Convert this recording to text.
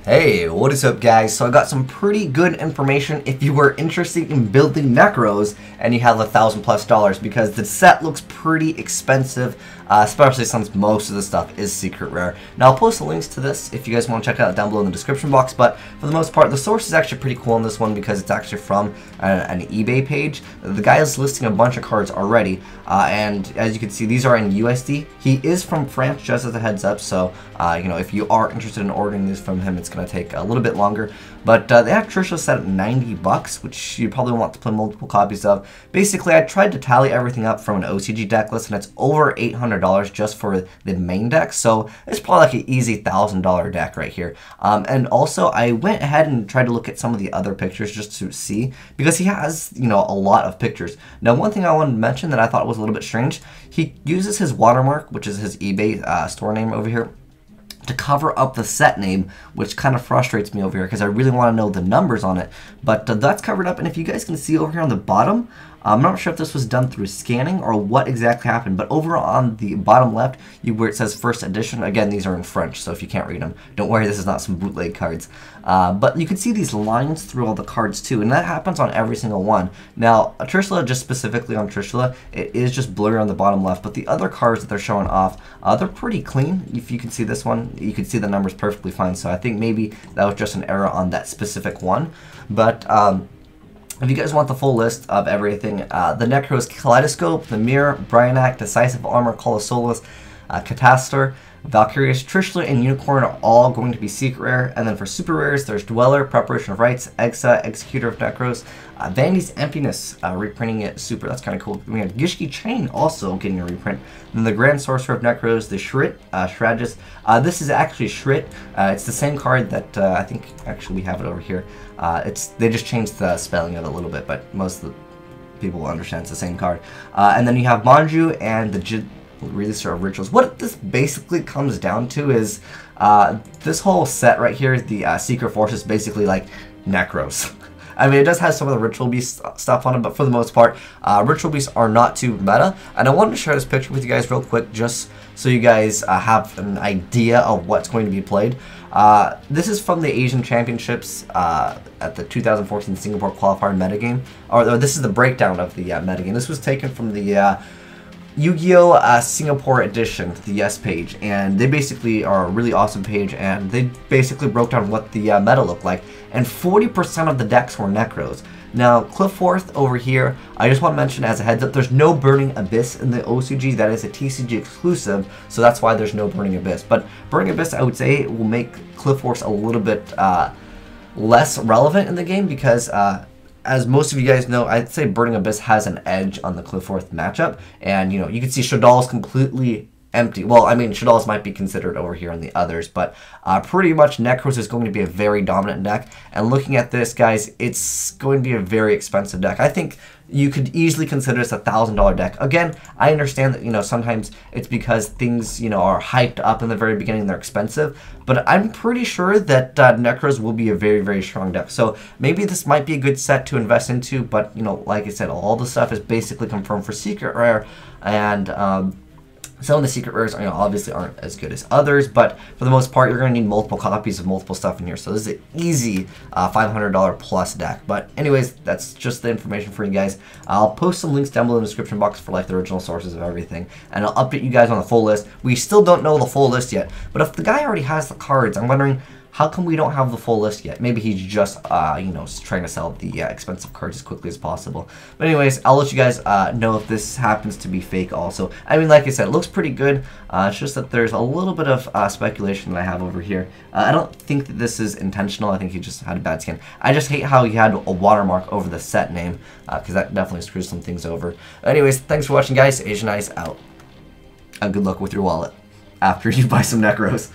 Hey, what is up guys? So I got some pretty good information if you were interested in building Nekroz and you have $1,000+ because the set looks pretty expensive, especially since most of the stuff is secret rare. Now I'll post the links to this if you guys want to check it out down below in the description box, but for the most part the source is actually pretty cool on this one because it's actually from an eBay page. The guy is listing a bunch of cards already, and as you can see these are in USD. He is from France, just as a heads up, so you know, if you are interested in ordering these from him, it's going to take a little bit longer, but they have Trisha set at $90, which you probably want to play multiple copies of. Basically, I tried to tally everything up from an OCG deck list, and it's over $800 just for the main deck, so it's probably like an easy $1,000 deck right here. And also, I went ahead and tried to look at some of the other pictures just to see, because he has, you know, a lot of pictures. Now, one thing I wanted to mention that I thought was a little bit strange, he uses his watermark, which is his eBay store name over here, to cover up the set name, which kind of frustrates me over here because I really want to know the numbers on it, but that's covered up. And if you guys can see over here on the bottom, I'm not sure if this was done through scanning or what exactly happened, but over on the bottom left, where it says first edition, again, these are in French, so if you can't read them, don't worry, this is not some bootleg cards. But you can see these lines through all the cards too, and that happens on every single one. Now, Trishula, just specifically on Trishula, it is just blurry on the bottom left, but the other cards that they're showing off, they're pretty clean. If you can see this one, you can see the numbers perfectly fine, so I think maybe that was just an error on that specific one. But if you guys want the full list of everything, the Nekroz Kaleidoscope, the Mirror, Bryanak, Decisive Armor, Colossolus, Catastor, Valkyrius, Trishula, and Unicorn are all going to be secret rare. And then for super rares, there's Dweller, Preparation of Rites, Exa, Executor of Nekroz, Vandy's Emptiness, reprinting it super, that's kind of cool. We have Gishki Chain also getting a reprint. Then the Grand Sorcerer of Nekroz, the Shrit, Shradjus. This is actually Shrit. It's the same card that I think actually we have it over here. They just changed the spelling of it a little bit, but most of the people will understand it's the same card. And then you have Manju and the Releaser of Rituals. What this basically comes down to is this whole set right here, the Secret Force, is basically like Nekroz. I mean, it does have some of the Ritual Beast stuff on it, but for the most part, Ritual Beasts are not too meta. And I wanted to share this picture with you guys real quick, just so you guys have an idea of what's going to be played. This is from the Asian Championships at the 2014 Singapore Qualifier metagame. Or this is the breakdown of the metagame. This was taken from the Yu-Gi-Oh! Singapore edition, the Yes page, and they basically are a really awesome page, and they basically broke down what the meta looked like, and 40% of the decks were Nekroz. Now, Cliffworth over here, I just want to mention as a heads up, there's no Burning Abyss in the OCG. That is a TCG exclusive, so that's why there's no Burning Abyss. But Burning Abyss, I would say, will make Cliffworth a little bit less relevant in the game because as most of you guys know, I'd say Burning Abyss has an edge on the Cliffworth matchup, and you know, you can see Shadal's completely empty. Well, I mean, Shadal's might be considered over here on the others, but pretty much Nekroz is going to be a very dominant deck, and looking at this, guys, it's going to be a very expensive deck. I think you could easily consider this a $1,000 deck. Again, I understand that, you know, sometimes it's because things, you know, are hyped up in the very beginning, they're expensive, but I'm pretty sure that Nekroz will be a very, very strong deck. So maybe this might be a good set to invest into, but, you know, like I said, all the stuff is basically confirmed for secret rare, and some of the secret rares, you know, obviously aren't as good as others, but for the most part, you're going to need multiple copies of multiple stuff in here. So this is an easy $500 plus deck. But anyways, that's just the information for you guys. I'll post some links down below in the description box for like the original sources of everything, and I'll update you guys on the full list. We still don't know the full list yet, but if the guy already has the cards, I'm wondering, how come we don't have the full list yet? Maybe he's just, you know, trying to sell the expensive cards as quickly as possible. But anyways, I'll let you guys know if this happens to be fake also. I mean, like I said, it looks pretty good. It's just that there's a little bit of speculation that I have over here. I don't think that this is intentional. I think he just had a bad skin. I just hate how he had a watermark over the set name, because that definitely screws some things over. Anyways, thanks for watching, guys. Asian Ice out. Good luck with your wallet after you buy some Nekroz.